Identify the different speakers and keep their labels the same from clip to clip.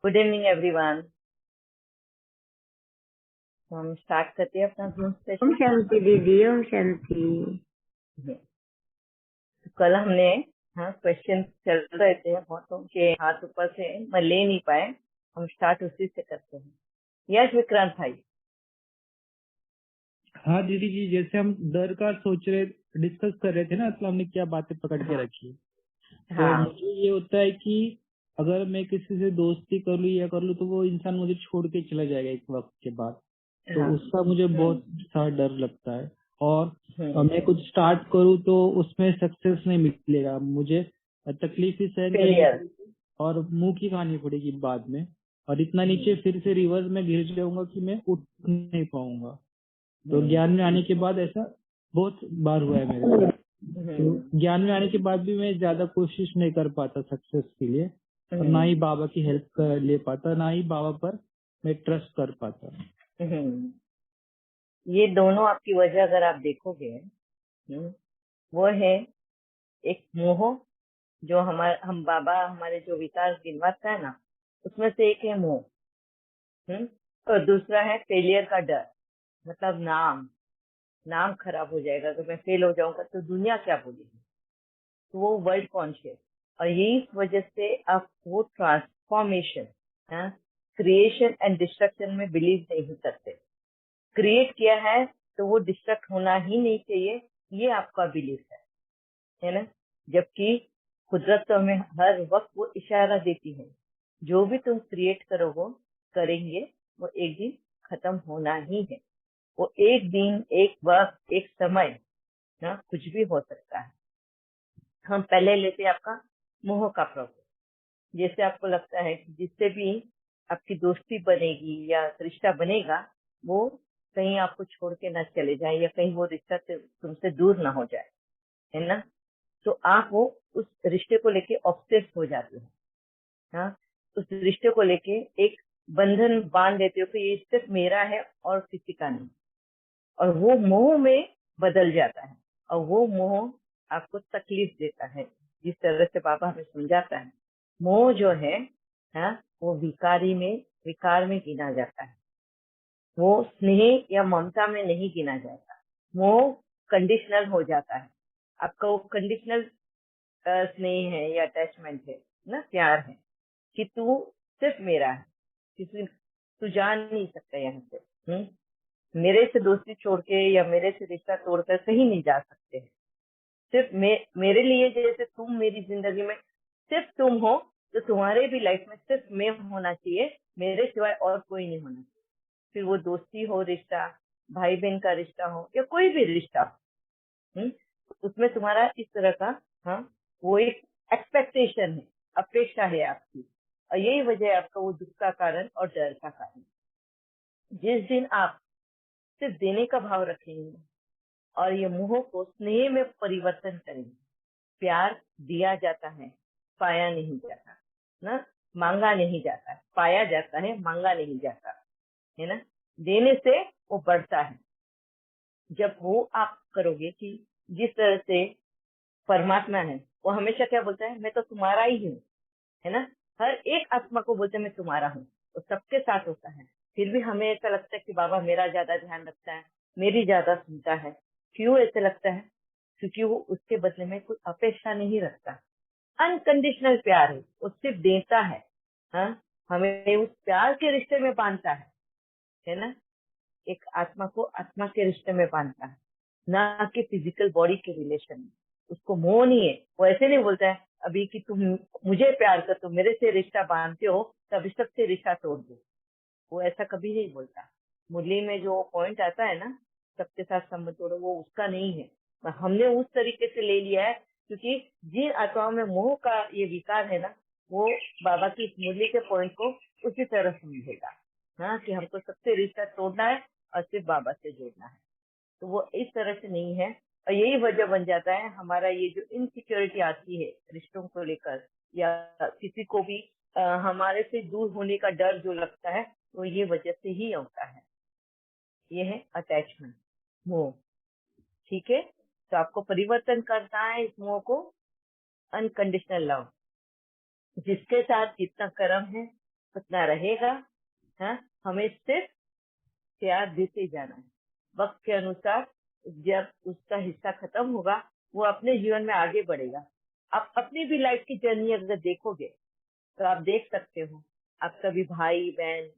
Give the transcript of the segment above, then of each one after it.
Speaker 1: Good evening everyone. तो हम start करते हैं अपना जूम
Speaker 2: ओम
Speaker 1: सेशन।
Speaker 2: शांति दीदी, ओम शांति।
Speaker 1: तो कल हमने क्वेश्चन चल रहे थे, बहुतों के हाथ ऊपर से मैं ले नहीं पाए। हम स्टार्ट उसी से करते हैं। यस विक्रांत भाई।
Speaker 3: हाँ दीदी जी, जैसे हम डर का डिस्कस कर रहे थे ना, असलम ने क्या बातें पकड़ के
Speaker 1: हाँ
Speaker 3: रखी है। तो
Speaker 1: हाँ
Speaker 3: मुझे ये होता है कि अगर मैं किसी से दोस्ती कर लूँ या कर लूँ तो वो इंसान मुझे छोड़ के चला जाएगा एक वक्त के बाद। तो
Speaker 1: हाँ।
Speaker 3: उसका मुझे बहुत सा डर लगता है। और
Speaker 1: हम्म।
Speaker 3: मैं कुछ स्टार्ट करूँ तो उसमें सक्सेस नहीं मिलेगा, मुझे तकलीफ ही सहन करनी
Speaker 1: फेलियर।
Speaker 3: पड़ेगी और मुंह की खानी पड़ेगी बाद में। और इतना नीचे फिर से रिवर्स में गिर जाऊंगा कि मैं उठ नहीं पाऊंगा। तो ज्ञान में आने के बाद ऐसा बहुत बार हुआ है मेरे साथ। तो ज्ञान में आने के बाद भी मैं ज्यादा कोशिश नहीं कर पाता सक्सेस के लिए, और ना ही बाबा की हेल्प ले पाता, ना ही बाबा पर मैं ट्रस्ट कर पाता।
Speaker 1: ये दोनों आपकी वजह अगर आप देखोगे, वो है एक मोह, जो हम बाबा हमारे जो विकास गिनवाता है ना, उसमें से एक है मोह। और दूसरा है फेलियर का डर। मतलब नाम खराब हो जाएगा, अगर मैं फेल हो जाऊंगा तो दुनिया क्या बोलेगी। तो वो वर्ल्ड कॉन्शियस। और यही इस वजह से आप वो ट्रांसफॉर्मेशन, क्रिएशन एंड डिस्ट्रक्शन में बिलीव नहीं करते। क्रिएट किया है तो वो डिस्ट्रक्ट होना ही नहीं चाहिए, ये आपका बिलीफ है ना। जबकि कुदरत तो हमें हर वक्त वो इशारा देती है, जो भी तुम क्रिएट करेंगे वो एक दिन खत्म होना ही है। वो एक दिन, एक वक्त, एक समय ना, कुछ भी हो सकता है। हम पहले लेते हैं आपका मोह का प्रॉब्लम। जैसे आपको लगता है कि जिससे भी आपकी दोस्ती बनेगी या रिश्ता बनेगा, वो कहीं आपको छोड़ के ना चले जाए, या कहीं वो रिश्ता तुमसे दूर ना हो जाए, है ना। तो आप वो उस रिश्ते को लेके ऑब्सेस हो जाते हो। हाँ, उस रिश्ते को लेके एक बंधन बांध देते हो कि ये सिर्फ मेरा है और किसी का नहीं। और वो मोह में बदल जाता है, और वो मोह आपको तकलीफ देता है। जिस तरह से बाबा हमें समझाता है, मोह जो है, वो विकार में गिना जाता है। वो स्नेह या ममता में नहीं गिना जाता। मोह कंडीशनल हो जाता है। आपका वो कंडीशनल स्नेह है या अटैचमेंट है ना, प्यार है, कि तू सिर्फ मेरा है, किसी तू जान नहीं सकता यहाँ से। मेरे से दोस्ती छोड़ के या मेरे से रिश्ता तोड़कर कहीं नहीं जा सकते हैं। सिर्फ मेरे लिए, जैसे तुम मेरी जिंदगी में सिर्फ तुम हो, तो तुम्हारे भी लाइफ में सिर्फ मैं होना चाहिए, मेरे सिवाय और कोई नहीं होना चाहिए। फिर वो दोस्ती हो, रिश्ता, भाई बहन का रिश्ता हो, या कोई भी रिश्ता हो, उसमें तुम्हारा इस तरह का, हाँ, वो एक एक्सपेक्टेशन है, अपेक्षा है आपकी। और यही वजह है आपका वो दुख का कारण और डर का कारण। जिस दिन आप सिर्फ देने का भाव रखेंगे और ये मोह को स्नेह में परिवर्तन करेंगे। प्यार दिया जाता है, पाया नहीं जाता ना। मांगा नहीं जाता, पाया जाता है, मांगा नहीं जाता, है ना। देने से वो बढ़ता है। जब वो आप करोगे कि जिस तरह से परमात्मा है, वो हमेशा क्या बोलता है, मैं तो तुम्हारा ही हूँ, है ना। हर एक आत्मा को बोलते हैं मैं तुम्हारा हूँ। वो सबके साथ होता है। फिर भी हमें ऐसा लगता है कि बाबा मेरा ज्यादा ध्यान रखता है, मेरी ज्यादा सुनता है। क्यों ऐसे लगता है? क्योंकि वो उसके बदले में कोई अपेक्षा नहीं रखता। अनकंडीशनल प्यार है, वो सिर्फ देता है। हाँ, हमें उस प्यार के रिश्ते में बांधता है ना। एक आत्मा को आत्मा के रिश्ते में बांधता है, ना कि फिजिकल बॉडी के रिलेशन में। उसको मोह नहीं है। वो ऐसे नहीं बोलता है अभी कि तुम मुझे प्यार कर, तुम मेरे से रिश्ता बांधते हो, तभी सबसे रिश्ता तोड़ दो। वो ऐसा कभी नहीं बोलता। मुरली में जो पॉइंट आता है ना, सबके साथ संबंध तोड़ो, वो उसका नहीं है। हमने उस तरीके से ले लिया है, क्योंकि जिन आत्माओं में मोह का ये विकार है ना, वो बाबा की इस मुरली के पॉइंट को उसी तरह समझेगा, हाँ, कि हमको सबसे रिश्ता तोड़ना है और सिर्फ बाबा से जोड़ना है। तो वो इस तरह से नहीं है। और यही वजह बन जाता है हमारा ये जो इनसिक्योरिटी आती है रिश्तों को लेकर, या किसी को भी हमारे से दूर होने का डर जो लगता है, तो ये वजह से ही होता है। ये है अटैचमेंट, मोह। ठीक है, तो आपको परिवर्तन करना है इस मोह को अनकंडीशनल लव। जिसके साथ जितना कर्म है उतना रहेगा। हाँ, हमें सिर्फ प्यार देते जाना है। वक्त के अनुसार जब उसका हिस्सा खत्म होगा, वो अपने जीवन में आगे बढ़ेगा। आप अपनी भी लाइफ की जर्नी अगर देखोगे तो आप देख सकते हो, आपका भी भाई बहन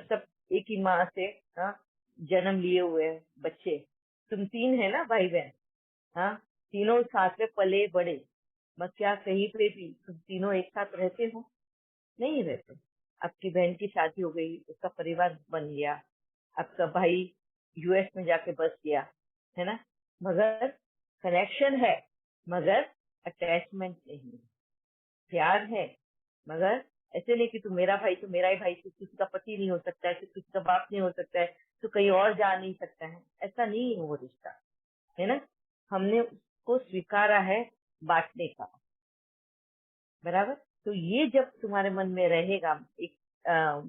Speaker 1: सब एक ही माँ से हाँ जन्म लिए हुए हैं बच्चे। तुम 3 है ना भाई बहन। हाँ, तीनों साथ में पले बड़े। बस क्या कहीं पे भी तुम तीनों एक साथ रहते हो? नहीं रहते। आपकी बहन की शादी हो गई, उसका परिवार बन गया, आपका भाई यूएस में जाके बस गया, है ना। मगर कनेक्शन है, मगर अटैचमेंट नहीं है। प्यार है, मगर ऐसे नहीं कि तू मेरा भाई तो मेरा ही भाई, तू किसी का पति नहीं हो सकता है, तू किसी का बाप नहीं हो सकता है, तू कहीं और जा नहीं सकता है। ऐसा नहीं है वो रिश्ता, है ना। हमने उसको स्वीकारा है बांटने का, बराबर। तो ये जब तुम्हारे मन में रहेगा, एक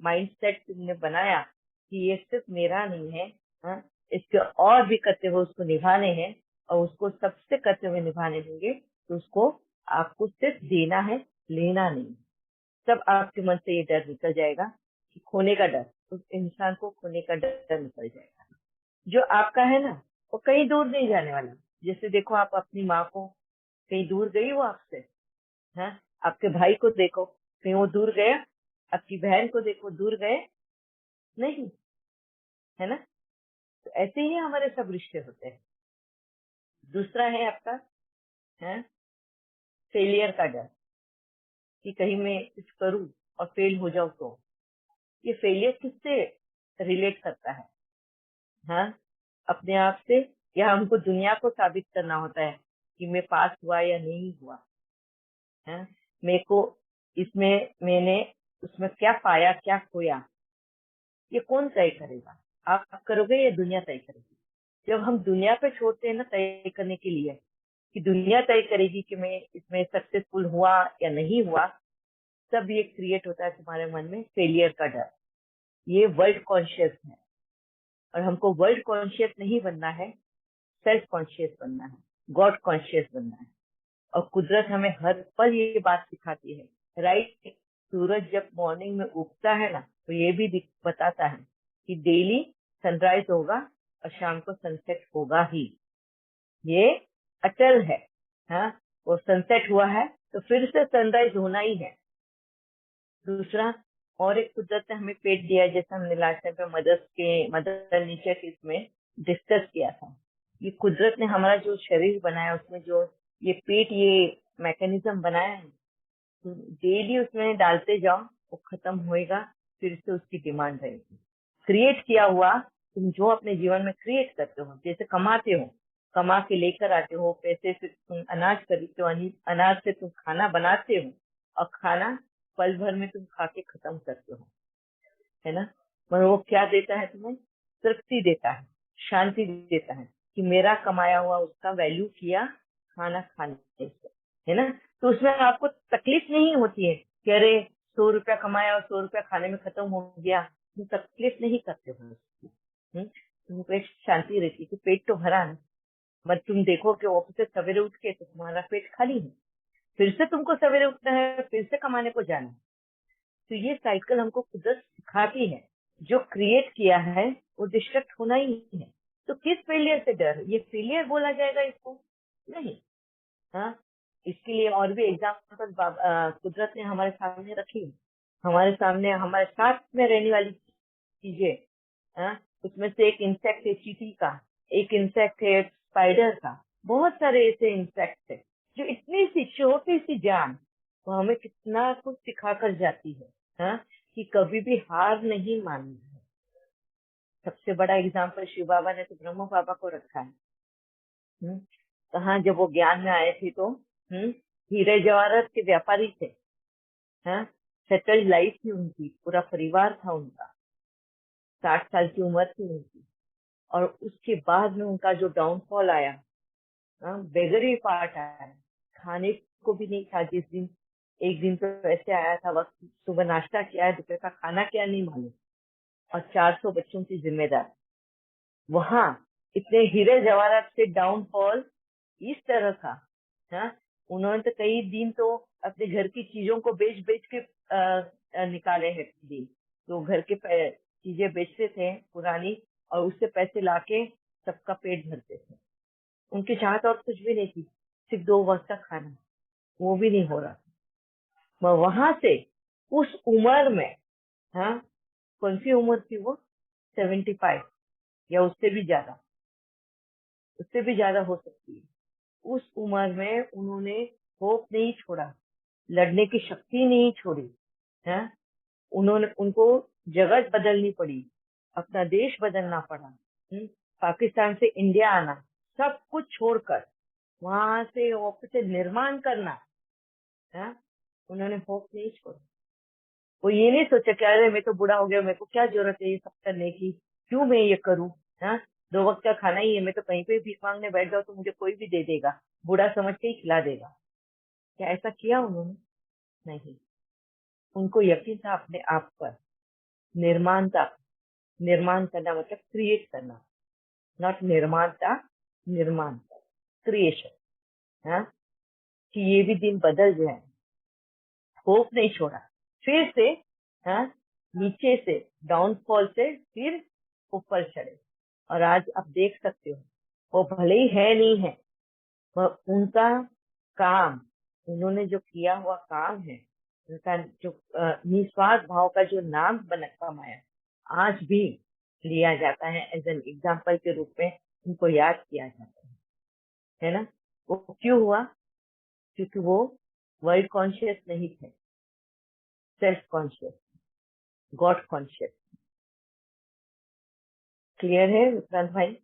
Speaker 1: माइंड सेट तुमने बनाया कि ये सिर्फ मेरा नहीं है, हाँ, इसके और भी कर्तव्य उसको निभाने हैं और उसको सबसे कर्तव्य निभाने होंगे, तो उसको आपको सिर्फ देना है, लेना नहीं। तब आपके मन से ये डर निकल जाएगा कि खोने का डर, उस इंसान को खोने का डर निकल जाएगा। जो आपका है ना, वो कहीं दूर नहीं जाने वाला। जैसे देखो, आप अपनी माँ को, कहीं दूर गई वो आपसे, हाँ। आपके भाई को देखो, कहीं वो दूर गया? आपकी बहन को देखो, दूर गए? नहीं, है ना। तो ऐसे ही हमारे सब रिश्ते होते हैं। दूसरा है आपका है फेलियर का डर, कि कहीं मैं कुछ करूं और फेल हो जाऊं तो। ये फेलियर किससे रिलेट करता है? हाँ, अपने आप से, या हमको दुनिया को साबित करना होता है कि मैं पास हुआ या नहीं हुआ है। मेरे को इसमें मैंने उसमें क्या पाया, क्या खोया, ये कौन तय करेगा? आप करोगे या दुनिया तय करेगी? जब हम दुनिया पे छोड़ते हैं ना तय करने के लिए, कि दुनिया तय करेगी कि मैं इसमें सक्सेसफुल हुआ या नहीं हुआ, तब ये क्रिएट होता है तुम्हारे मन में फेलियर का डर। ये वर्ल्ड कॉन्शियस है, और हमको वर्ल्ड कॉन्शियस नहीं बनना है, सेल्फ कॉन्शियस बनना है, गॉड कॉन्शियस बनना है। और कुदरत हमें हर पल ये बात सिखाती है, राइट। सूरज जब मॉर्निंग में उगता है ना, तो ये भी बताता है कि डेली सनराइज होगा और शाम को सनसेट होगा ही। ये अटल है। हाँ, वो सनसेट हुआ है तो फिर से सनराइज होना ही है। दूसरा, और एक कुदरत ने हमें पेट दिया है, जैसे हमने लास्ट टाइम पे मदर नेचर के इसमें डिस्कस किया था। ये कुदरत ने हमारा जो शरीर बनाया, उसमें जो ये पेट, ये मैकेनिज्म बनाया है, तो डेली उसमें डालते जाओ, वो खत्म होएगा, फिर से उसकी डिमांड रहेगी। क्रिएट किया हुआ, तुम जो अपने जीवन में क्रिएट करते हो, जैसे कमाते हो, कमा के लेकर आते हो, पैसे से तुम अनाज खरीदते हो, अनाज से तुम खाना बनाते हो, और खाना पल भर में तुम खा के खत्म करते हो, है ना। मगर वो क्या देता है तुम्हें? तृप्ति देता है, शांति देता है, कि मेरा कमाया हुआ उसका वैल्यू किया खाना खाने से, है ना। तो उसमें आपको तकलीफ नहीं होती है कि अरे 100 रुपया कमाया और 100 रुपया खाने में खत्म हो गया। तुम तकलीफ नहीं करते हो उसकी। तुमको एक शांति रहती है कि पेट तो भरा है। बट तुम देखो कि ऑफिस से सवेरे उठ के तो तुम्हारा पेट खाली है, फिर से तुमको सवेरे उठना है, फिर से कमाने को जाना है। तो ये साइकिल हमको कुदरत सिखाती है। जो क्रिएट किया है वो डिस्ट्रक्ट होना ही है। तो किस फेलियर से डर? ये फेलियर बोला जाएगा इसको? नहीं। हाँ, इसके लिए और भी एग्जाम्पल कुदरत ने हमारे सामने रखी है। हमारे सामने हमारे साथ में रहने वाली चीजें, हाँ, उसमें से एक इंसेक्ट है चींटी का, एक इंसेक्ट है स्पाइडर का। बहुत सारे ऐसे इंसेक्ट है जो इतनी सी छोटी सी जान वो हमें कितना कुछ सिखा कर जाती है, हाँ, कि कभी भी हार नहीं माननी है। सबसे बड़ा एग्जाम्पल शिव बाबा ने तो ब्रह्म बाबा को रखा है। कहाँ जब वो ज्ञान में आए थे तो हीरे जवाहरात के व्यापारी थे। हाँ, सेटल्ड लाइफ थी उनकी, पूरा परिवार था उनका, 60 साल की उम्र थी उनकी। और उसके बाद में उनका जो डाउनफॉल आया, बेगरी पार्ट आया, खाने को भी नहीं था। जिस दिन, एक दिन तो ऐसे आया था वक्त, सुबह नाश्ता किया है, दोपहर का खाना क्या नहीं मालूम, और 400 बच्चों की जिम्मेदार। वहां इतने हीरे जवाहरात से डाउनफॉल इस तरह का, हाँ, उन्होंने तो कई दिन तो अपने घर की चीजों को बेच बेच के निकाले हैं दिन। तो घर के चीजें बेचते थे पुरानी, और उससे पैसे लाके सबका पेट भरते थे। उनकी चाहत और कुछ भी नहीं थी, सिर्फ 2 वक्त का खाना, वो भी नहीं हो रहा था। वहां से उस उम्र में, हाँ, कौन सी उम्र थी वो, 75 या उससे भी ज्यादा, उससे भी ज्यादा हो सकती है। उस उम्र में उन्होंने होप नहीं छोड़ा, लड़ने की शक्ति नहीं छोड़ी है। उनको जगत बदलनी पड़ी, अपना देश बदलना पड़ा, पाकिस्तान से इंडिया आना, सब कुछ छोड़कर वहां से वापस से निर्माण करना है। उन्होंने होप नहीं छोड़ा। वो ये नहीं सोचा कि अरे मैं तो बूढ़ा हो गया, मेरे को क्या जरूरत है ये सब करने की, क्यों मैं ये करूं, हाँ, 2 वक्त का खाना ही है, मैं तो कहीं पे भीख मांगने बैठ जाऊं तो मुझे कोई भी दे देगा, बूढ़ा समझ के ही खिला देगा। क्या ऐसा किया उन्होंने? नहीं। उनको यकीन था अपने आप पर। निर्माणता, निर्माण करना मतलब क्रिएट करना, नॉट निर्माणता, निर्माण, क्रिएशन, हाँ, कि ये भी दिन बदल जाए। होप नहीं छोड़ा, फिर से, हाँ, नीचे से, डाउनफॉल से फिर ऊपर चढ़े। और आज आप देख सकते हो, वो भले ही है नहीं है, वह उनका काम, उन्होंने जो किया हुआ काम है, उनका जो निस्वार्थ भाव का जो नाम बना कमाया, आज भी लिया जाता है एज एन एग्जाम्पल के रूप में, उनको याद किया जाता है ना। वो क्यों हुआ? क्योंकि वो वर्ल्ड कॉन्शियस नहीं थे, self conscious, God conscious. Clear है विक्रांत भाई?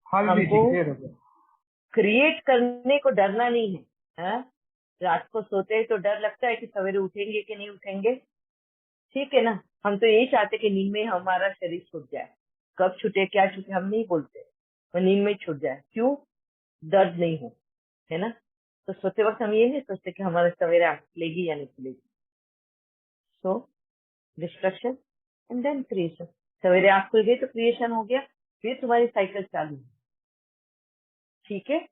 Speaker 3: हाँ दीदी जी,
Speaker 1: हमको
Speaker 3: क्लियर हो गया।
Speaker 1: क्रिएट करने को डरना नहीं है, हाँ? रात को सोते हैं तो डर लगता है कि सवेरे उठेंगे कि नहीं उठेंगे, ठीक है ना। हम तो यही चाहते कि नींद में हमारा शरीर छूट जाए, कब छूटे क्या छूटे हम नहीं बोलते, वो नींद में छूट जाए, क्यों? दर्द नहीं हो, है ना। तो सोते वक्त हम ये नहीं सोचते कि हमारा सवेरे आंख खुलेगी या नहीं खुलेगी। सो डिस्ट्रक्शन एंड देन क्रिएशन। सवेरे आंख खुल गई तो क्रिएशन हो गया, फिर तुम्हारी साइकिल चालू है, ठीक है।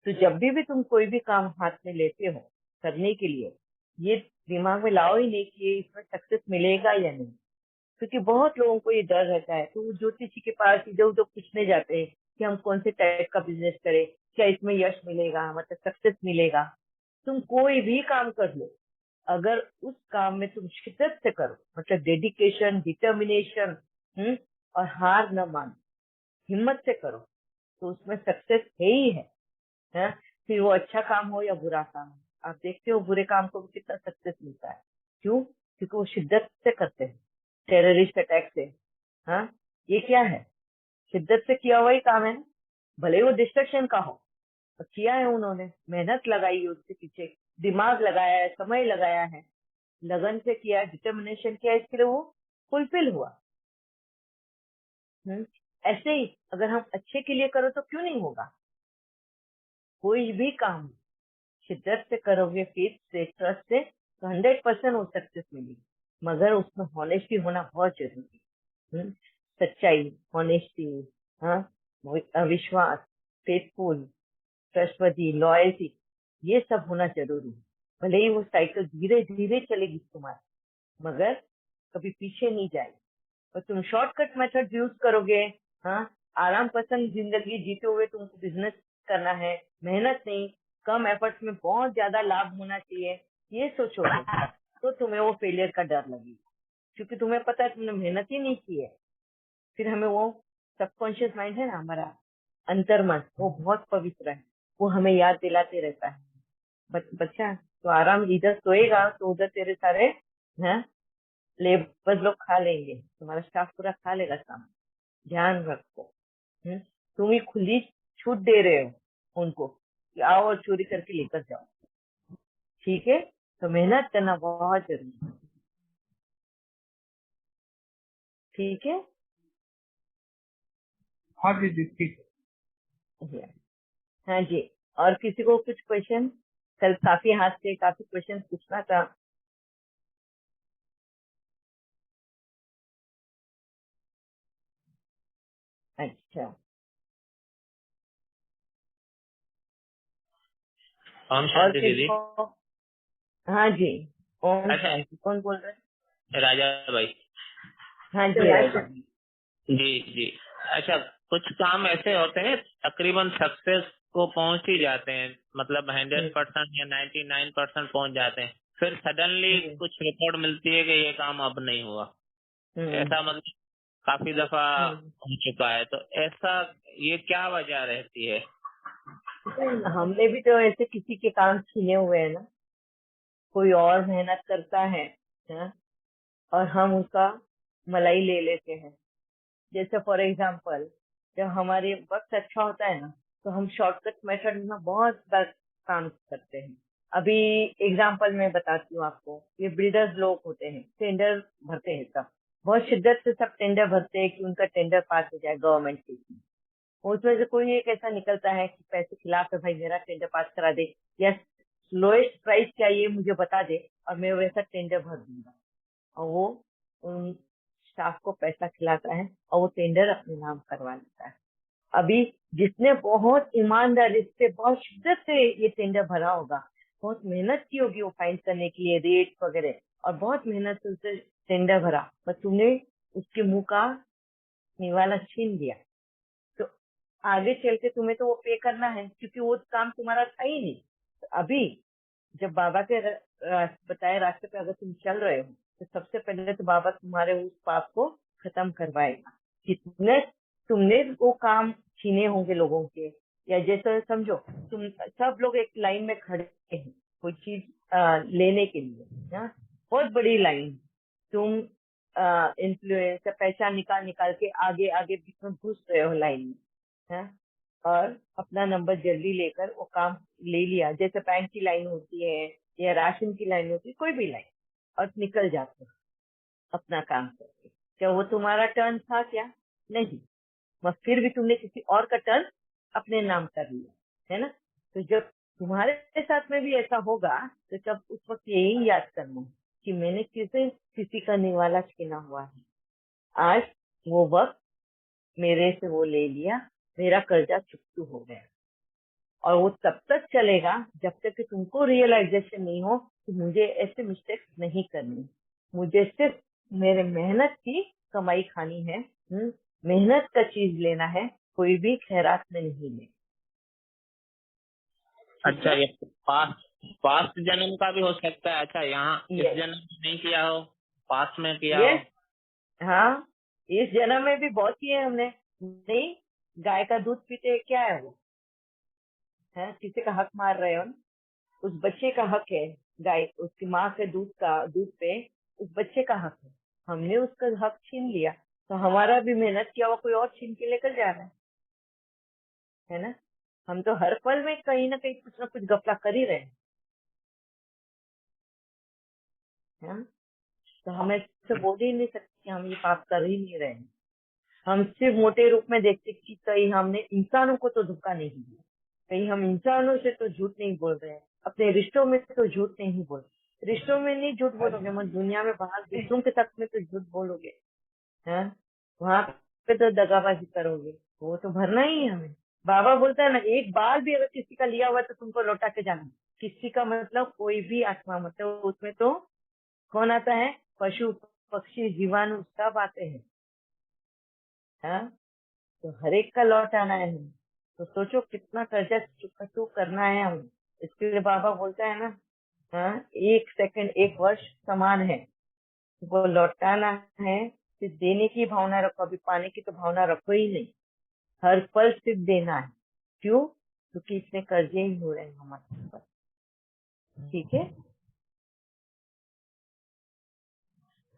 Speaker 1: तो जब भी तुम कोई भी काम हाथ में लेते हो करने के लिए, ये दिमाग में लाओ ही नहीं कि ये इसमें सक्सेस मिलेगा या नहीं, क्योंकि बहुत लोगों को ये डर रहता है। तो वो ज्योतिषी के पास इधर उधर पूछने जाते हैं कि हम कौन से टाइप का बिजनेस करें, क्या इसमें यश मिलेगा, मतलब सक्सेस मिलेगा। तुम कोई भी काम कर लो, अगर उस काम में तुम शिद्दत से करो, मतलब डेडिकेशन, डिटर्मिनेशन, और हार न मानो, हिम्मत से करो, तो उसमें सक्सेस है ही है। फिर वो अच्छा काम हो या बुरा काम हो, आप देखते हो बुरे काम को भी कितना सक्सेस मिलता है। क्यों? क्योंकि वो शिद्दत से करते हैं, टेररिस्ट अटैक से, हाँ, ये क्या है? शिद्दत से किया हुआ ही काम है ना, भले ही वो डिस्ट्रक्शन का हो, पर किया है उन्होंने, मेहनत लगाई है उसके पीछे, दिमाग लगाया है, समय लगाया है, लगन से किया, डिटर्मिनेशन किया, इसके लिए वो फुलफिल हुआ। ऐसे ही अगर हम अच्छे के लिए करो तो क्यों नहीं होगा? कोई भी काम शिद्दत से करोगे, फेथ से, ट्रस्ट से, तो 100% वो सक्सेस मिलेगी। मगर उसमें हॉनेस्टी होना बहुत जरूरी है। सच्चाई, हॉनेस्टी, हाँ, विश्वास, फेथफुल, ट्रस्टवर्दी, लॉयल्टी, ये सब होना जरूरी है। भले ही वो साइकिल धीरे धीरे चलेगी तुम्हारी, मगर कभी पीछे नहीं जाएगी। और तुम शॉर्टकट मेथड यूज करोगे, हाँ, आराम पसंद जिंदगी जीते हुए तुमको बिजनेस करना है, मेहनत नहीं, कम एफर्ट्स में बहुत ज्यादा लाभ होना चाहिए, ये सोचोगे, तो तुम्हें वो फेलियर का डर लगेगा, क्योंकि तुम्हें पता है तुमने मेहनत ही नहीं की है। फिर हमें वो सबकॉन्शियस माइंड है ना, हमारा अंतर्मन, वो बहुत पवित्र है, वो हमें याद दिलाते रहता है, बच्चा तो आराम, इधर सोएगा तो उधर तेरे सारे, हैं, लेबर लोग खा लेंगे, तुम्हारा स्टाफ पूरा खा लेगा सामान, ध्यान रखो। तुम ही खुली छूट दे रहे हो उनको कि आओ और चोरी करके लेकर जाओ, ठीक है। तो मेहनत करना बहुत जरूरी है, ठीक है।
Speaker 3: हाँ दीदी ठीक है।
Speaker 1: हाँ जी। और किसी को कुछ क्वेश्चन? कल काफी हाथ से काफी क्वेश्चन पूछना था। अच्छा,
Speaker 4: ओम
Speaker 1: और
Speaker 4: शांति
Speaker 1: किसी
Speaker 4: दीदी।
Speaker 1: को? हाँ जी, ओम,
Speaker 4: अच्छा
Speaker 1: कौन बोल रहे हैं?
Speaker 4: राजा भाई।
Speaker 1: हाँ जी राजा।
Speaker 4: जी जी। अच्छा, कुछ काम ऐसे होते हैं तकरीबन सक्सेस को पहुंच ही जाते हैं, मतलब 100% या 99% पहुंच जाते हैं, फिर सडनली कुछ रिपोर्ट मिलती है कि ये काम अब नहीं हुआ। ऐसा मतलब काफी दफा हो चुका है, तो ऐसा ये क्या वजह रहती है?
Speaker 1: हमने भी तो ऐसे किसी के काम छीने हुए हैं ना, कोई और मेहनत करता है हाँ? और हम उसका मलाई ले लेते हैं। जैसे फॉर एग्जाम्पल, जब हमारे वक्त अच्छा होता है ना, तो हम शॉर्टकट मेथड में बहुत बार काम करते हैं। अभी एग्जाम्पल मैं बताती हूँ आपको। ये बिल्डर्स लोग होते हैं, टेंडर भरते हैं, सब बहुत शिद्दत से सब टेंडर भरते हैं कि उनका टेंडर पास हो जाए गवर्नमेंट के। उसमें से कोई एक ऐसा निकलता है कि पैसे खिलाफ है, भाई मेरा टेंडर पास करा दे, या लोएस्ट प्राइस क्या ये मुझे बता दे और मैं वैसा टेंडर भर दूंगा। और वो उन स्टाफ को पैसा खिलाता है और वो टेंडर अपने नाम करवा लेता है। अभी जिसने बहुत ईमानदारी से, बहुत शिद्दत से ये टेंडर भरा होगा, बहुत मेहनत की होगी वो फाइंड करने की ये रेट वगैरह, और बहुत मेहनत से उसे टेंडर भरा, पर तुमने उसके मुंह का निवाला छीन लिया, तो आगे चल के तुम्हें तो वो पे करना है, क्योंकि वो काम तुम्हारा था ही नहीं। तो अभी जब बाबा के बताए रास्ते पे अगर तुम चल रहे हो, तो सबसे पहले तो बाबा तुम्हारे उस पाप को खत्म करवाएगा। कितने तुमने वो काम छीने होंगे लोगों के, या जैसे समझो तुम सब लोग एक लाइन में खड़े हैं कोई चीज लेने के लिए, बहुत बड़ी लाइन, तुम इन्फ्लुएंस या पैसा निकाल निकाल के आगे आगे बीच में घुस रहे हो लाइन में, है? और अपना नंबर जल्दी लेकर वो काम ले लिया, जैसे बैंक की लाइन होती है या राशन की लाइन होती है, कोई भी लाइन, और निकल जाते हो अपना काम करके। क्या वो तुम्हारा टर्न था क्या? नहीं, बस फिर भी तुमने किसी और का टर्न अपने नाम कर लिया, है ना? तो जब तुम्हारे साथ में भी ऐसा होगा, तो तब उस वक्त यही याद करना कि मैंने किसी का निवाला छीना हुआ है। आज वो वक्त मेरे से वो ले लिया, मेरा कर्जा चुकतू हो गया, और वो तब तक चलेगा जब तक कि तुमको रियलाइजेशन नहीं हो कि मुझे ऐसे मिस्टेक्स नहीं करनी, मुझे सिर्फ मेरे मेहनत की कमाई खानी है, मेहनत का चीज लेना है, कोई भी खैरात में नहीं ले।
Speaker 4: अच्छा, ये पास्ट जन्म का भी हो सकता है? अच्छा, यहाँ इस जन्म में नहीं किया हो, पास्ट में किया हो?
Speaker 1: हाँ, इस जन्म में भी बहुत किए हमने। नहीं, गाय का दूध पीते, क्या है वो? है किसी का हक मार रहे हो ना? उस बच्चे का हक है, गाय उसकी माँ के दूध पे उस बच्चे का हक है। हमने उसका हक छीन लिया, तो हमारा भी मेहनत किया हुआ कोई और छीन के लेकर जा रहा है ना? हम तो हर पल में कहीं ना कहीं कुछ ना कुछ गफला कर ही रहे हैं। तो हम ऐसे बोल ही नहीं सकते कि हम ये पाप कर ही नहीं रहे हैं। हम सिर्फ मोटे रूप में देखते कि कहीं हमने इंसानों को तो धोखा नहीं दिया, कहीं हम इंसानों से तो झूठ नहीं बोल रहे हैं, अपने रिश्तों में तो झूठ नहीं बोल रहे। रिश्तों में नहीं झूठ बोलोगे, मत दुनिया में बाहर दूसरों के साथ में तो झूठ बोलोगे, है वहां पे तो दगाबाजी करोगे, वो तो भरना ही है हमें। बाबा बोलता है ना, एक बार भी अगर किसी का लिया हुआ तो तुमको लौटा के जाना। किसी का मतलब कोई भी आत्मा, मतलब उसमें तो कौन आता है? पशु पक्षी जीवाणु सब आते हैं, हाँ? तो हर एक का लौट आना है हमें। तो सोचो कितना कर्जा चुकता करना है हमें। इसके लिए बाबा बोलता है ना, हाँ, एक सेकंड एक वर्ष समान है, वो लौटाना है। सिर्फ देने की भावना रखो, अभी पाने की तो भावना रखो ही नहीं। हर पल सिर्फ देना है। क्यों? क्योंकि इतने कर्जे ही हो रहे हैं हमारे ऊपर। ठीक है?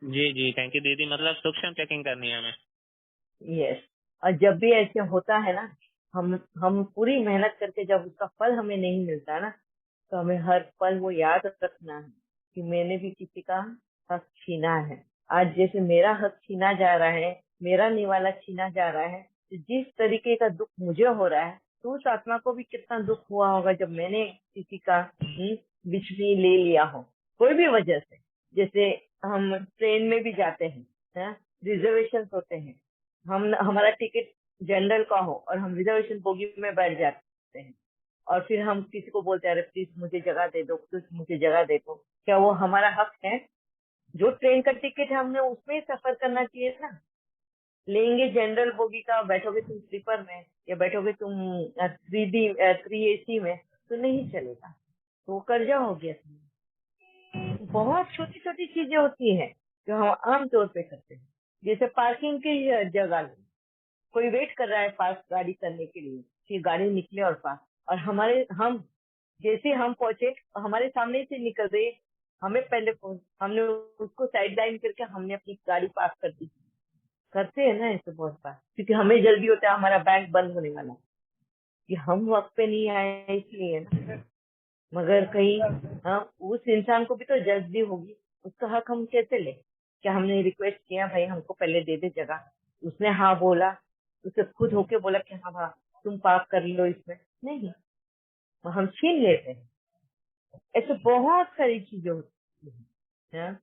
Speaker 4: जी जी, थैंक यू दीदी। मतलब सूक्ष्म चेकिंग करनी है हमें।
Speaker 1: यस। और जब भी ऐसे होता है ना, हम पूरी मेहनत करके जब उसका फल हमें नहीं मिलता ना, तो हमें हर पल वो याद रखना है कि मैंने भी किसी का हक छीना है। आज जैसे मेरा हक छीना जा रहा है, मेरा निवाला छीना जा रहा है, तो जिस तरीके का दुख मुझे हो रहा है, तो उस आत्मा को भी कितना दुख हुआ होगा जब मैंने किसी का बीच में ले लिया हो, कोई भी वजह से। जैसे हम ट्रेन में भी जाते हैं, रिजर्वेशन होते हैं, हम हमारा टिकट जनरल का हो और हम रिजर्वेशन बोगी में बैठ जाते हैं, और फिर हम किसी को बोलते हैं, अरे प्लीज मुझे जगह दे दो, प्लीज मुझे जगह दे दो। क्या वो हमारा हक है? जो ट्रेन का टिकट है हमने उसमें ही सफर करना चाहिए ना। लेंगे जनरल बोगी का, बैठोगे तुम स्लीपर में या बैठोगे तुम 3 AC में, तो नहीं चलेगा, तो वो कर्जा हो गया तुम्हें। बहुत छोटी छोटी चीजें होती हैं जो हम आम तौर पे करते हैं। जैसे पार्किंग की जगह लो, कोई वेट कर रहा है पास गाड़ी करने के लिए कि गाड़ी निकले और पास, और हम जैसे हम पहुंचे हमारे सामने से निकल रहे, हमने हमने उसको साइड लाइन करके हमने अपनी गाड़ी पास कर दी। करते हैं ना ऐसे बहुत बार, क्योंकि हमें जल्दी होता है, हमारा बैंक बंद होने वाला है, कि हम वक्त पे नहीं आए इसलिए ना। मगर कहीं उस इंसान को भी तो जल्दी होगी, उसका हक हम कैसे ले? क्या हमने रिक्वेस्ट किया भाई हमको पहले दे दे जगह, उसने हाँ बोला, उसे खुद होके बोला कि हाँ हाँ तुम पास कर लो इसमें? नहीं, तो हम छीन लेते हैं। ऐसे बहुत सारी चीजें होती हैं।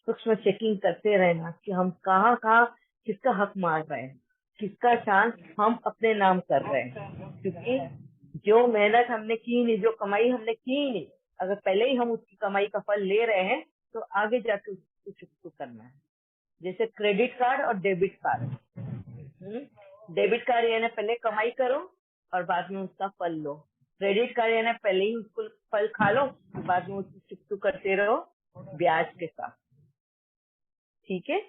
Speaker 1: सूक्ष्म चेकिंग करते रहना कि हम कहाँ कहाँ किसका हक मार रहे हैं, किसका चांस हम अपने नाम कर रहे हैं। क्योंकि जो मेहनत हमने की नहीं, जो कमाई हमने की नहीं, अगर पहले ही हम उसकी कमाई का फल ले रहे हैं तो आगे जाके उसको चुकता करना है। जैसे क्रेडिट कार्ड और डेबिट कार्ड। डेबिट कार्ड यानी पहले कमाई करो और बाद में उसका फल लो। क्रेडिट कार्ड यानी पहले ही उसको फल खा लो, बाद में उसको चुकता करते रहो ब्याज के साथ। ठीक है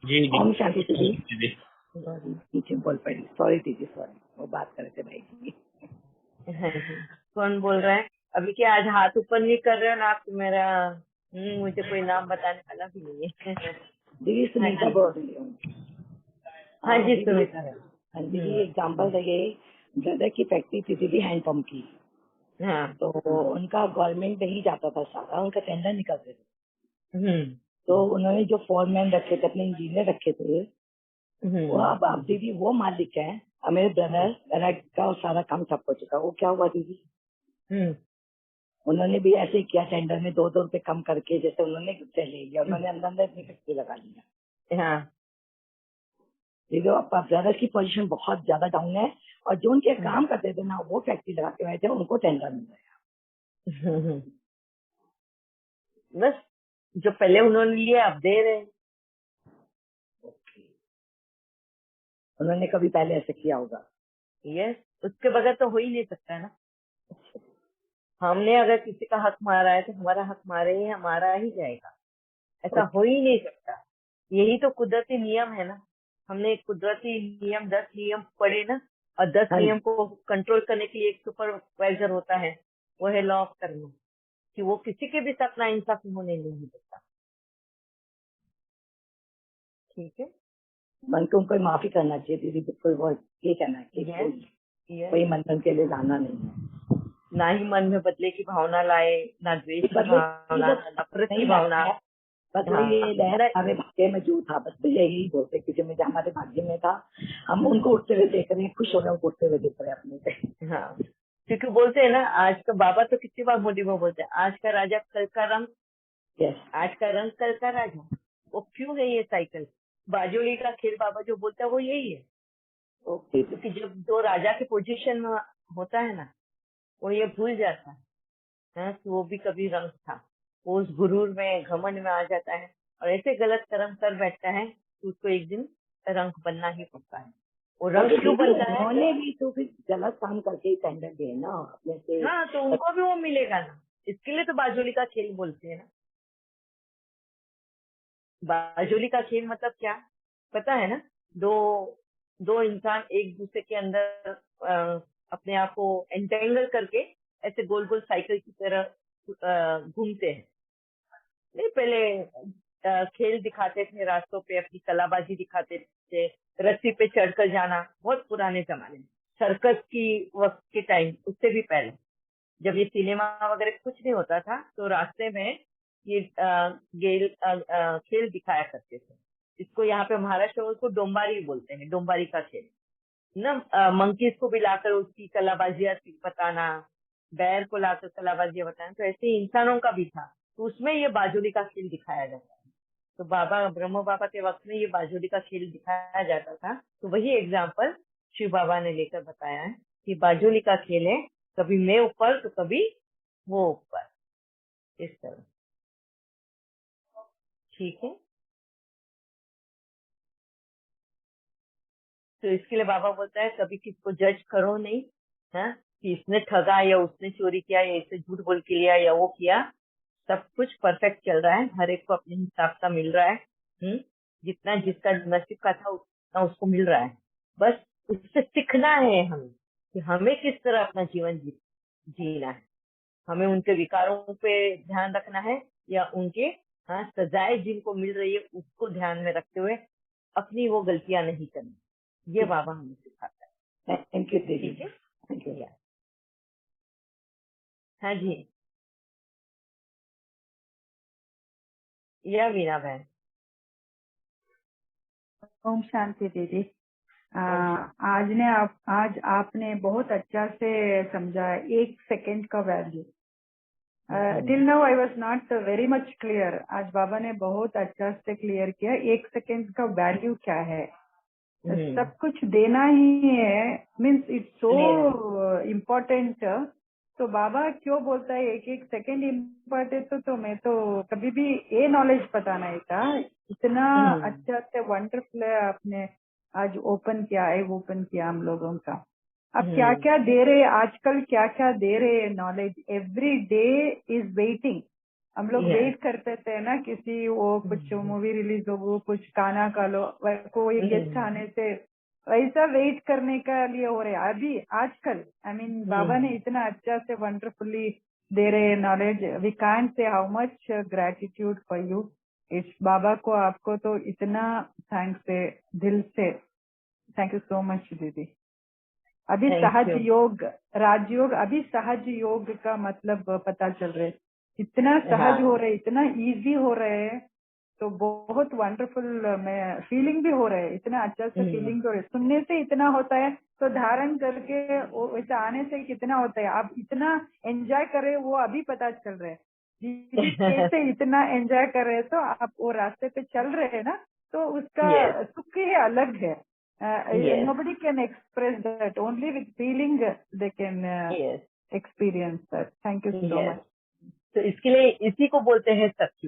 Speaker 4: जी जी
Speaker 2: ओम शांति दीदी।
Speaker 4: जी।
Speaker 2: पीछे बोल पड़ी, सॉरी दीदी, सॉरी, वो बात कर रहे थे भाई जी।
Speaker 1: हाँ जी। कौन बोल रहा है अभी? क्या आज हाथ ऊपर नहीं कर रहे हो ना आप? मेरा मुझे कोई नाम बताने वाला भी नहीं है।
Speaker 2: दीदी
Speaker 1: हाँ
Speaker 2: सुनीता
Speaker 1: जी,
Speaker 2: बोल रही हूँ।
Speaker 1: हाँ जी
Speaker 2: दीदी,
Speaker 1: सुमिता है।
Speaker 2: हाँ दीदी, एग्जाम्पल देंगे, ब्रदर की फैक्ट्री थी दीदी हैंडपम्प की,
Speaker 1: हाँ।
Speaker 2: तो उनका गवर्नमेंट में ही जाता था सारा, उनका टेंडर निकलते थे।
Speaker 1: हम्म
Speaker 2: तो उन्होंने जो फोरमैन रखे थे, अपने इंजीनियर रखे थे, वो अब दीदी वो मालिक है। अब मेरे ब्रदर का सारा काम ठप हो चुका, वो क्या हुआ दीदी,
Speaker 1: हम्म
Speaker 2: उन्होंने भी ऐसे ही किया, टेंडर में 2-2 रुपए कम करके, जैसे उन्होंने ले लिया, उन्होंने अंदर अंदर अपनी फैक्ट्री लगा लिया।
Speaker 1: हाँ।
Speaker 2: दीदी ब्रदर की पोजीशन बहुत ज्यादा डाउन है, और जो उनके काम करते थे ना, वो फैक्ट्री लगा के बैठे, उनको टेंडर मिल गया।
Speaker 1: बस जो पहले उन्होंने लिया अब दे रहे हैं।
Speaker 2: उन्होंने कभी पहले ऐसे किया होगा।
Speaker 1: यस, उसके बगैर तो हो ही नहीं सकता ना। हमने अगर किसी का हक मारा है तो हमारा हक हमारा ही जाएगा, ऐसा हो ही नहीं सकता। यही तो कुदरती नियम है ना। हमने कुदरती नियम 10 नियम पढ़े ना, और 10
Speaker 2: हाँ
Speaker 1: नियम को कंट्रोल करने के लिए एक सुपरवाइजर होता है, वो है लॉ ऑफ कर्म, कि वो किसी के भी साथ नाइंसाफी होने नहीं देता। ठीक है।
Speaker 2: मन को उनको माफी करना चाहिए दीदी, बिल्कुल वो ये कहना है कि
Speaker 1: यस,
Speaker 2: कोई मंथन के लिए जाना नहीं है।
Speaker 1: ना ही मन में बदले की भावना लाए, ना द्वेष की भावना, ना नफरत की भावना।
Speaker 2: बस
Speaker 1: हाँ,
Speaker 2: वही लहर हमारे भाग्य में जो था, बस तो यही बोलते, क्योंकि मुझे हमारे भाग्य में था, हम उनको उठते हुए देख रहे हैं, खुश हो रहे हैं, उनको उठते हुए देख रहे हैं अपने से।
Speaker 1: हाँ, क्योंकि बोलते हैं ना, आज का बाबा तो कितनी बार मोदी में बोलते हैं, आज का राजा कल का रंग,
Speaker 2: यस,
Speaker 1: आज का रंग कल का राजा। वो क्यों है ये साइकिल? बाजोली का खेल बाबा जो बोलता है वो यही है।
Speaker 2: ओके।
Speaker 1: क्योंकि जब दो राजा के पोजीशन में होता है ना, वो ये भूल जाता है कि वो भी कभी रंग था। वो उस गुरूर में, घमंड में आ जाता है और ऐसे गलत कर्म कर बैठता है कि उसको एक दिन रंग बनना ही पड़ता है। वो रंग क्यों बनता है?
Speaker 2: उन्होंने भी तो फिर गलत काम करके ही टेंडर दिए ना अपने से।
Speaker 1: हाँ, तो उनको भी वो मिलेगा ना। इसके लिए तो बाजोली का खेल बोलते हैं ना। बाजोली का खेल मतलब क्या पता है ना? दो दो इंसान एक दूसरे के अंदर अपने आप को एंटेंगल करके ऐसे गोल गोल साइकिल की तरह घूमते हैं। नहीं, पहले खेल दिखाते थे रास्तों पे, अपनी कलाबाजी दिखाते थे, रस्सी पे चढ़कर जाना, बहुत पुराने जमाने में, सर्कस की वक्त के टाइम, उससे भी पहले, जब ये सिनेमा वगैरह कुछ नहीं होता था, तो रास्ते में ये खेल दिखाया करते थे। इसको यहाँ पे महाराष्ट्र में उसको डोंबारी बोलते हैं, डोंबारी का खेल ना। मंकीज को भी लाकर उसकी कलाबाजियां बताना, बैर को लाकर कलाबाजियां बताना, तो ऐसे इंसानों का भी था। तो उसमें ये बाजुली का खेल दिखाया जाता है। तो बाबा ब्रह्म बाबा के वक्त में ये बाजुली का खेल दिखाया जाता था। तो वही एग्जाम्पल शिव बाबा ने लेकर बताया है कि बाजुली का खेल है, कभी मैं ऊपर तो कभी वो ऊपर, इस तरह। ठीक है, तो इसके लिए बाबा बोलता है कभी किसको जज करो नहीं, है कि इसने ठगा या उसने चोरी किया या इसे झूठ बोल के लिया या वो किया। सब कुछ परफेक्ट चल रहा है, हर एक को अपने हिसाब का मिल रहा है। जितना जिसका नसीब का था उतना उसको मिल रहा है। बस उससे सीखना है हमें कि हमें किस तरह अपना जीवन जीना है। हमें उनके विकारों पे ध्यान रखना है या उनके सजाएं जिनको मिल रही है उसको ध्यान में रखते हुए अपनी वो गलतियां नहीं करनी। ये बाबा हमें सिखाता है।
Speaker 2: थैंक यू दीदी।
Speaker 1: ठीक है,
Speaker 2: थैंक यू।
Speaker 1: हाँ जी, या वीणा बहन।
Speaker 5: ओम शांति दीदी। आज आपने बहुत अच्छा से समझा 1 सेकंड का value. Till now I was not very much clear. आज बाबा ने बहुत अच्छा से क्लियर किया 1 सेकंड का वैल्यू क्या है। सब कुछ देना ही है, मीन्स इट्स सो इम्पोर्टेंट। तो बाबा क्यों बोलता है 1 सेकंड इम्पोर्टेंट, तो मैं तो कभी भी ये नॉलेज पता नहीं था। इतना अच्छा से वंडरफुल है आपने आज ओपन किया है, ओपन किया हम लोगों का। अब क्या क्या दे रहे, आजकल क्या क्या दे रहे knowledge. Every day is waiting. हम लोग वेट करते थे ना, किसी वो कुछ मूवी रिलीज हो, कुछ खाना खा लो, कोई गेस्ट आने से, वैसा वेट करने का लिए हो रहे अभी आजकल। आई मीन बाबा ने इतना अच्छा से वंडरफुली दे रहे knowledge. We can't say how much gratitude for you. इस बाबा को, आपको तो इतना थैंक्स है दिल से। थैंक यू सो मच दीदी। अभी सहज योग, राजयोग, अभी सहज योग का मतलब पता चल रहे। इतना सहज हो रहे, इतना इजी हो रहे, तो बहुत वंडरफुल मैं फीलिंग भी हो रहा है। इतना अच्छा से फीलिंग हो रही है। सुनने से इतना होता है तो धारण करके वैसे आने से कितना होता है। आप इतना एंजॉय कर रहे वो अभी पता चल रहा है। कैसे इतना एंजॉय कर रहे, तो आप वो रास्ते पे चल रहे हैं ना, तो उसका सुख ही अलग है। Nobody can express that. Only with feeling they can experience that. Thank you so much.
Speaker 1: तो इसके लिए इसी को बोलते हैं सत्य।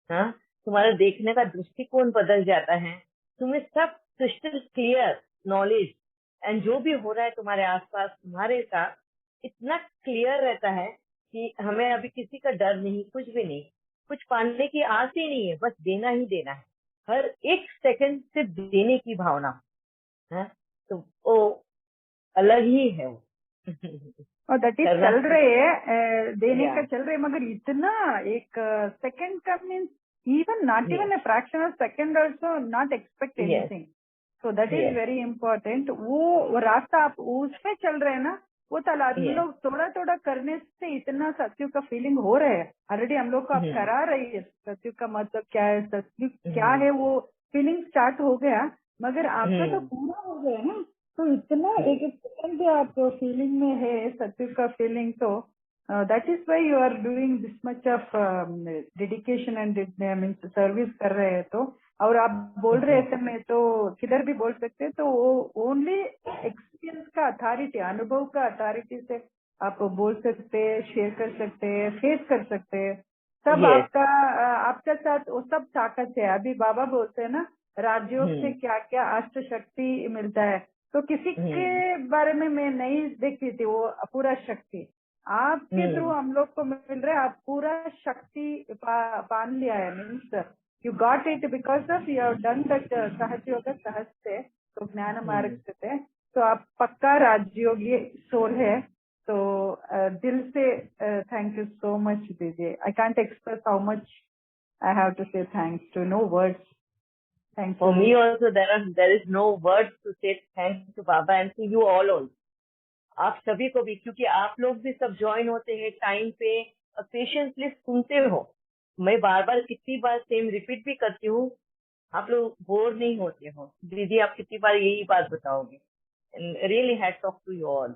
Speaker 1: हाँ, तुम्हारा देखने का दृष्टिकोण बदल जाता है। तुम्हें सब क्रिस्टल क्लियर नॉलेज एंड जो भी हो रहा है तुम्हारे आसपास तुम्हारे साथ इतना क्लियर रहता है कि हमें अभी किसी का डर नहीं, कुछ भी नहीं, कुछ पाने की आस ही नहीं है, बस देना ही देना है। हर एक सेकंड से देने की भावना है, तो वो अलग ही है वो।
Speaker 5: और दैट इज चल रहे है, देने का चल रहे, मगर इतना 1 सेकंड का means even not even a fraction of second also not expect anything. So that is very important. वो रास्ता आप उसमें चल रहे हैं ना, वो तो हम लोग थोड़ा थोड़ा करने से इतना सत्य का फीलिंग हो रहा है। ऑलरेडी हम लोग को आप करा रही है सत्य का मतलब क्या है, सत्य क्या है, वो फीलिंग स्टार्ट हो गया। मगर आपका तो पूरा हो गया ना, तो इतना 1 सेकंड भी आप फीलिंग में है सत्य का फीलिंग। तो that is why you are doing this much of dedication and means service कर रहे हैं। तो और आप बोल रहे थे, मैं तो किधर भी बोल सकते हैं, तो वो ओनली एक्सपीरियंस का अथॉरिटी, अनुभव का अथॉरिटी से आप बोल सकते हैं, शेयर कर सकते हैं, फेस कर सकते हैं। सब आपका साथ वो सब ताकत है। अभी बाबा बोलते हैं ना, राजयोग से क्या क्या अष्ट शक्ति मिलता है। तो किसी के बारे में मैं नहीं देखती थी वो पूरा शक्ति, आपके थ्रू हम लोग को मिल रहा है। आप पूरा शक्ति पान लिया है, means you got it because of you have done that सहज योग सहज से, तो ज्ञान मार्ग से। तो आप पक्का राजयोगी सोल है। तो दिल से थैंक यू सो मच दीजिए। I can't express how much I have to say thanks to, no words. Thank you.
Speaker 1: For me also there is no words to say thanks to Baba and to you all also. आप सभी को भी, क्योंकि आप लोग भी सब join होते हैं टाइम पे और पेशेंसली सुनते हो। मैं बार बार कितनी बार सेम रिपीट भी करती हूँ, आप लोग बोर नहीं होते हो। दीदी आप कितनी बार यही बात बताओगे। Really hats off to you all.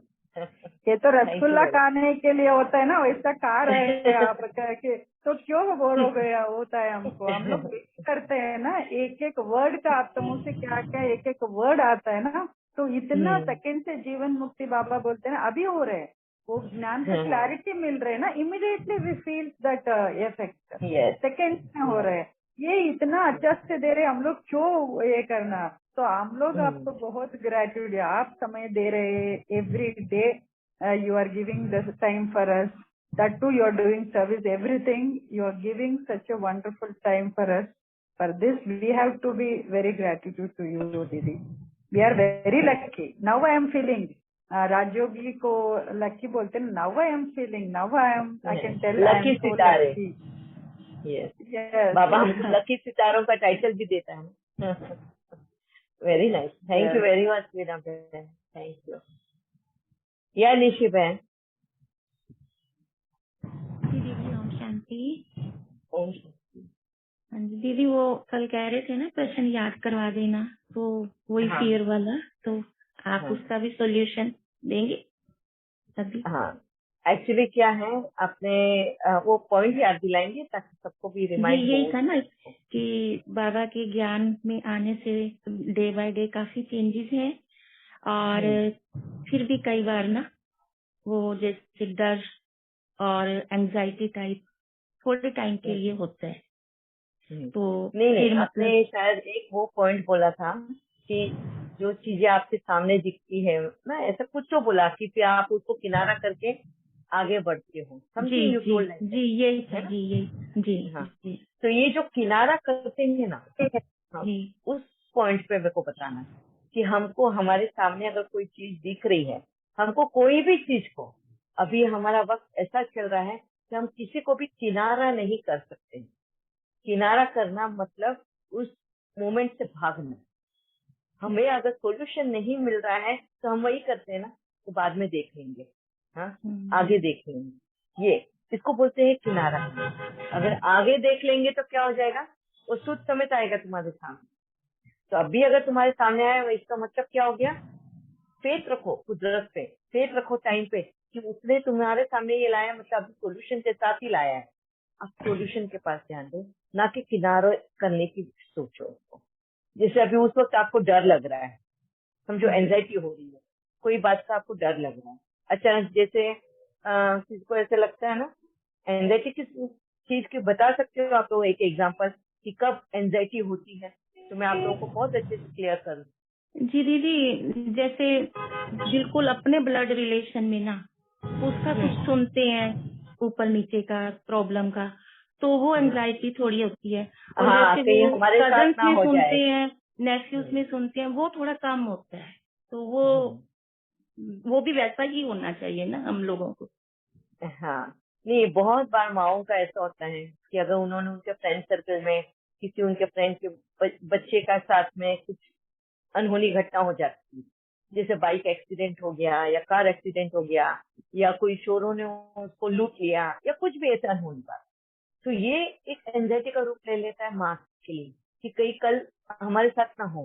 Speaker 5: ये तो रसगुल्ला खाने के लिए होता है ना, वैसा खा रहे हैं आप के, तो क्यों बोर हो गया होता है हमको। हम लोग करते हैं ना, एक एक वर्ड का आप तो मुंह से क्या क्या एक एक वर्ड आता है ना, तो इतना सेकंड से जीवन मुक्ति बाबा बोलते हैं ना, अभी हो रहे हैं। वो ज्ञान का क्लैरिटी मिल रहा है ना, immediately we feel that effect second में हो रहे हैं। ये इतना अच्छा से दे रहे, हम लोग क्यों ये करना। तो हम लोग आपको बहुत ग्रेटिट्यूड है, आप समय दे रहे, every day you are giving this time for us, that too you are doing service, everything you are giving such a wonderful time for us. For this we have to be very gratitude to you, Didi. We are very lucky. Now I am feeling, राजयोगी को lucky बोलते हैं, now I am feeling, now I can tell I am so lucky.
Speaker 1: Yes. बाबा हमको lucky सितारों का title भी देता है। Very nice, thank you very much Meena बहन, थैंक यू। या निशी बहन।
Speaker 6: दीदी ओम शांति।
Speaker 1: ओम शांति।
Speaker 6: हाँ जी दीदी, वो कल कह रहे थे ना प्रश्न याद करवा देना, तो वही फियर वाला, तो आप उसका भी सॉल्यूशन देंगे अभी?
Speaker 1: हाँ, एक्चुअली क्या है, आपने वो पॉइंट याद दिलाएंगे ताकि सबको भी रिमाइंड।
Speaker 6: यही था ना कि बाबा के ज्ञान में आने से डे बाय डे काफी चेंजेस हैं, और फिर भी कई बार ना वो जैसे डर और एंजाइटी टाइप थोड़े टाइम के लिए होता है। तो
Speaker 1: नहीं, आपने शायद एक वो पॉइंट बोला था कि जो चीजें आपके सामने दिखती है ना, ऐसा कुछ तो बोला कि फिर आप उसको किनारा करके आगे बढ़ते हो।
Speaker 6: जी यही था जी।
Speaker 1: हाँ, तो ये जो किनारा करते हैं ना, उस पॉइंट पे मेरे को बताना है कि हमको हमारे सामने अगर कोई चीज दिख रही है, हमको कोई भी चीज को, अभी हमारा वक्त ऐसा चल रहा है कि हम किसी को भी किनारा नहीं कर सकते। किनारा करना मतलब उस मोमेंट से भागना। हमें अगर सॉल्यूशन नहीं मिल रहा है तो हम वही करते हैं ना, तो बाद में देख लेंगे, हाँ आगे देख लेंगे, ये इसको बोलते हैं किनारा। अगर आगे देख लेंगे तो क्या हो जाएगा, वो सुध समेत आएगा तुम्हारे सामने। तो अभी अगर तुम्हारे सामने आया, इसका मतलब क्या हो गया, फेथ रखो कुदरत पे, फेथ रखो टाइम पे कि उसने तुम्हारे सामने ये लाया, मतलब अभी सोल्यूशन के साथ ही लाया है। अब सोल्यूशन के पास ध्यान दो, ना कि किनारे करने की सोचो उसको। जैसे अभी उस वक्त आपको डर लग रहा है, समझो एंजाइटी हो रही है, कोई बात का आपको डर लग रहा है अचानक, जैसे किसी को ऐसे लगता है ना, एंजाइटी किस चीज की बता सकते हो आप लोग एक एग्जांपल कि कब एंजाइटी होती है? तो मैं आप लोगों को बहुत अच्छे से क्लियर करूँ।
Speaker 6: जी दीदी, जैसे बिल्कुल अपने ब्लड रिलेशन में ना उसका कुछ सुनते हैं ऊपर नीचे का प्रॉब्लम का, तो वो एंजाइटी थोड़ी होती है। और जैसे वो कजन्स में सुनते हैं, नेफ्यूज में सुनते हैं, वो थोड़ा कम होता है। तो वो भी वैसा ही होना चाहिए ना हम लोगों को।
Speaker 1: हाँ, नहीं, बहुत बार माओं का ऐसा होता है कि अगर उन्होंने उनके फ्रेंड सर्कल में किसी उनके फ्रेंड के बच्चे का साथ में कुछ अनहोनी घटना हो जाती है, जैसे बाइक एक्सीडेंट हो गया या कार एक्सीडेंट हो गया या कोई चोरों ने उसको लूट लिया या कुछ भी ऐसा अनहोनी बात, तो ये एक एंजाइटी का रूप ले लेता है माँ के लिए कि कहीं कल हमारे साथ ना हो।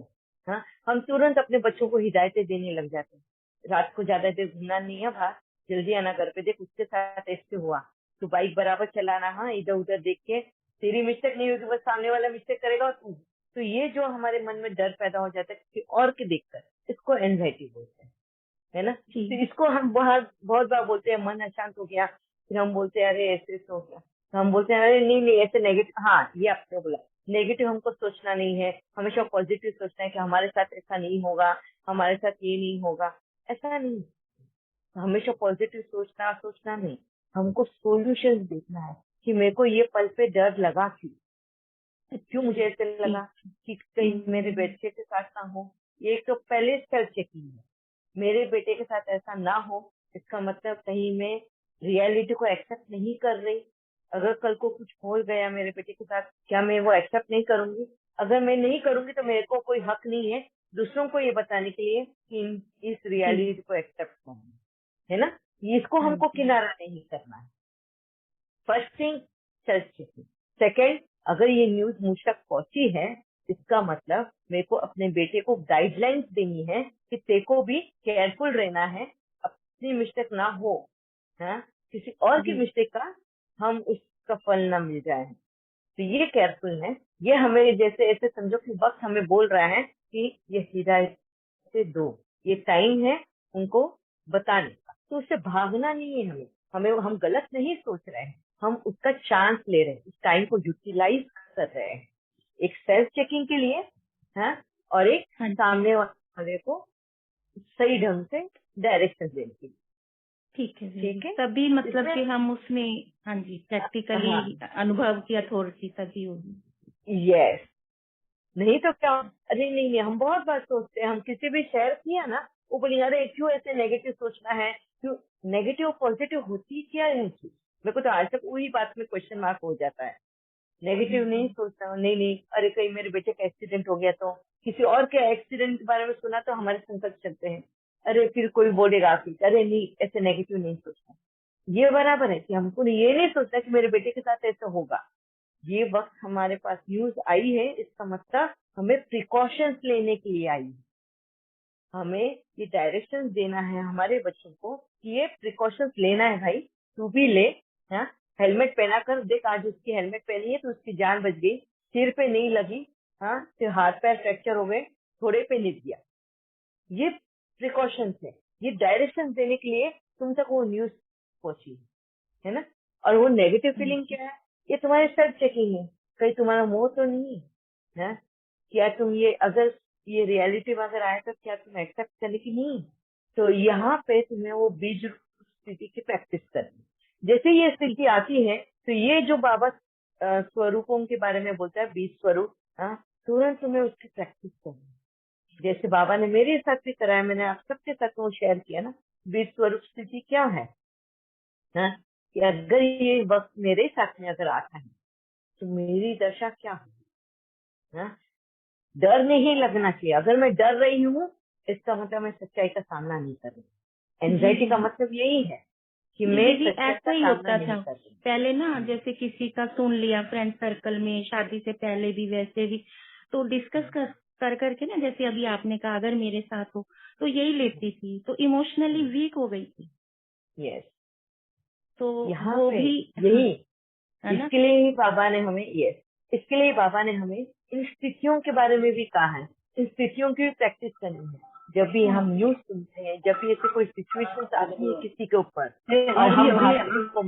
Speaker 1: हाँ, हम तुरंत अपने बच्चों को हिदायतें देने लग जाते हैं, रात को ज्यादा देर घूमना नहीं है बाहर, जल्दी आना घर पे, देख उसके साथ ऐसे हुआ, तो बाइक बराबर चलाना, हाँ इधर उधर देख के, तेरी मिस्टेक नहीं होगी, बस सामने वाला मिस्टेक करेगा और तू। तो ये जो हमारे मन में डर पैदा हो जाता है कि और के देखकर, इसको एंजाइटी बोलते हैं, है ना। तो इसको हम बहुत बार बोलते हैं मन अशांत हो गया, फिर हम बोलते हैं अरे ऐसे हो गया, तो हम बोलते हैं अरे नहीं ऐसे नेगेटिव, हाँ ये आपने बोला, नेगेटिव हमको सोचना नहीं है, हमेशा पॉजिटिव सोचना है कि हमारे साथ ऐसा नहीं होगा, हमारे साथ ये नहीं होगा, ऐसा नहीं। हमेशा पॉजिटिव सोचना नहीं, हमको सॉल्यूशन देखना है कि मेरे को ये पल पे डर लगा, क्यों मुझे ऐसे लगा कि कहीं मेरे बेटे के साथ ना हो। ये तो पहले सेल्फ चेकिंग है, मेरे बेटे के साथ ऐसा ना हो, इसका मतलब कहीं मैं रियलिटी को एक्सेप्ट नहीं कर रही। अगर कल को कुछ हो गया मेरे बेटे के साथ, क्या मैं वो एक्सेप्ट नहीं करूंगी? अगर मैं नहीं करूंगी तो मेरे को कोई हक नहीं है दूसरों को ये बताने के लिए कि इस रियलिटी को एक्सेप्ट करना है ना। इसको हमको किनारा नहीं करना है। First thing self checking. Second, अगर ये न्यूज मुझ तक पहुंची है, इसका मतलब मेरे को अपने बेटे को गाइडलाइंस देनी है कि तेरे को भी केयरफुल रहना है, अपनी मिस्टेक ना हो, हाँ किसी और की मिस्टेक का हम उसका फल ना मिल जाए। तो ये केयरफुल है, ये हमें जैसे ऐसे समझो कि वक्त हमें बोल रहा है कि ये हिदायत से दो, ये टाइम है उनको बताने का, तो उससे भागना नहीं है हमें हम गलत नहीं सोच रहे हैं, हम उसका चांस ले रहे हैं, इस टाइम को यूटिलाइज कर रहे हैं एक सेल्फ चेकिंग के लिए, है, और एक
Speaker 6: हाँ जी,
Speaker 1: सामने वाले को सही ढंग से डायरेक्शन देने के लिए।
Speaker 6: ठीक है
Speaker 1: ठीक
Speaker 6: दीदी,
Speaker 1: है,
Speaker 6: तभी मतलब
Speaker 1: इसमें
Speaker 6: कि हम उसमें, हाँ जी,
Speaker 1: हाँ
Speaker 6: प्रैक्टिकली अनुभव की अथॉरिटी तभी होगी।
Speaker 1: यस, नहीं तो क्या, अरे नहीं नहीं, हम बहुत बार सोचते हैं, हम किसी भी शेयर किया ना, वो बोली अरे क्यों ऐसे नेगेटिव सोचना है, क्यों नेगेटिव पॉजिटिव होती क्या है चीज, मेरे को तो आज तक वही बात में क्वेश्चन मार्क हो जाता है। नेगेटिव नहीं सोचता हूँ, नहीं नहीं, अरे कहीं मेरे बेटे का एक्सीडेंट हो गया तो, किसी और के एक्सीडेंट के बारे में सुना तो हमारे संकल्प चलते हैं, अरे फिर कोई बोलेगा फिर, अरे नहीं ऐसे नेगेटिव नहीं सोचना। ये बराबर है कि हमको ये नहीं सोचना कि मेरे बेटे के साथ ऐसा होगा। ये वक्त हमारे पास न्यूज आई है, इसका मतलब हमें प्रिकॉशंस लेने के लिए आई है, हमें ये डायरेक्शंस देना है हमारे बच्चों को कि ये प्रिकॉशंस लेना है भाई, तू भी ले, हाँ, हेलमेट पहना कर देख, आज उसकी हेलमेट पहनी है तो उसकी जान बच गई, सिर पे नहीं लगी, हाँ, फिर हाथ पैर फ्रैक्चर हो गए, थोड़े पे निक गया। ये प्रिकॉशंस है, ये डायरेक्शन देने के लिए तुम तक वो न्यूज पहुंची है ना। और वो नेगेटिव फीलिंग क्या है, ये तुम्हारे सेल्फ चेकिंग है, कहीं तुम्हारा मोह तो नहीं है, क्या तुम ये अगर ये रियलिटी में अगर आया तो क्या तुम एक्सेप्ट करने की नहीं। तो यहाँ पे तुम्हें वो बीज रूप स्थिति की प्रैक्टिस करनी, जैसे ये स्थिति आती है तो ये जो बाबा स्वरूपों के बारे में बोलता है, बीज स्वरूप, हाँ, तुरंत तुम्हें उसकी प्रैक्टिस करनी। जैसे बाबा ने मेरे साथ भी कराया, मैंने आप सबके साथ वो शेयर किया ना, बीज स्वरूप स्थिति क्या है, हाँ, कि अगर ये वक्त मेरे साथ में अगर आता है तो मेरी दशा क्या होगी, हाँ, डर नहीं लगना चाहिए। अगर मैं डर रही हूँ इसका मतलब मैं सच्चाई का सामना नहीं कर रही। एंजाइटी का मतलब यही है कि मैं
Speaker 6: दीदी
Speaker 1: सच्चाई
Speaker 6: ऐसा
Speaker 1: का
Speaker 6: ही
Speaker 1: सामना
Speaker 6: होता
Speaker 1: नहीं
Speaker 6: था
Speaker 1: कर रही।
Speaker 6: पहले ना, जैसे किसी का सुन लिया फ्रेंड सर्कल में, शादी से पहले भी वैसे भी, तो डिस्कस कर करके ना, जैसे अभी आपने कहा अगर मेरे साथ हो, तो यही लेती थी, तो इमोशनली वीक हो गई थी।
Speaker 1: यस,
Speaker 6: तो
Speaker 1: यहाँ
Speaker 6: वो
Speaker 1: पे
Speaker 6: भी, हाँ,
Speaker 1: यही,
Speaker 6: है ना,
Speaker 1: इसके लिए ही बाबा ने हमें, यस, इसके लिए बाबा ने हमें इन स्थितियों के बारे में भी कहा है, इन स्थितियों की भी प्रैक्टिस करनी है। जब भी हम न्यूज सुनते हैं, जब भी ऐसे कोई सिचुएशन आती है किसी के ऊपर और हम भागते हैं उनको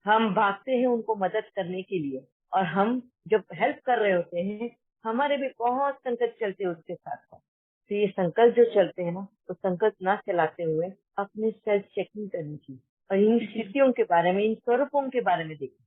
Speaker 1: हम भागते हैं उनको मदद करने के लिए, और हम जब हेल्प कर रहे होते हैं हमारे भी बहुत संकट चलते हैं उसके साथ साथ। तो ये संकल्प जो चलते हैं ना, तो संकल्प ना चलाते हुए अपने सेल्फ चेकिंग करनी चाहिए और इन स्थितियों के बारे में, इन स्वरूपों के बारे में देखना।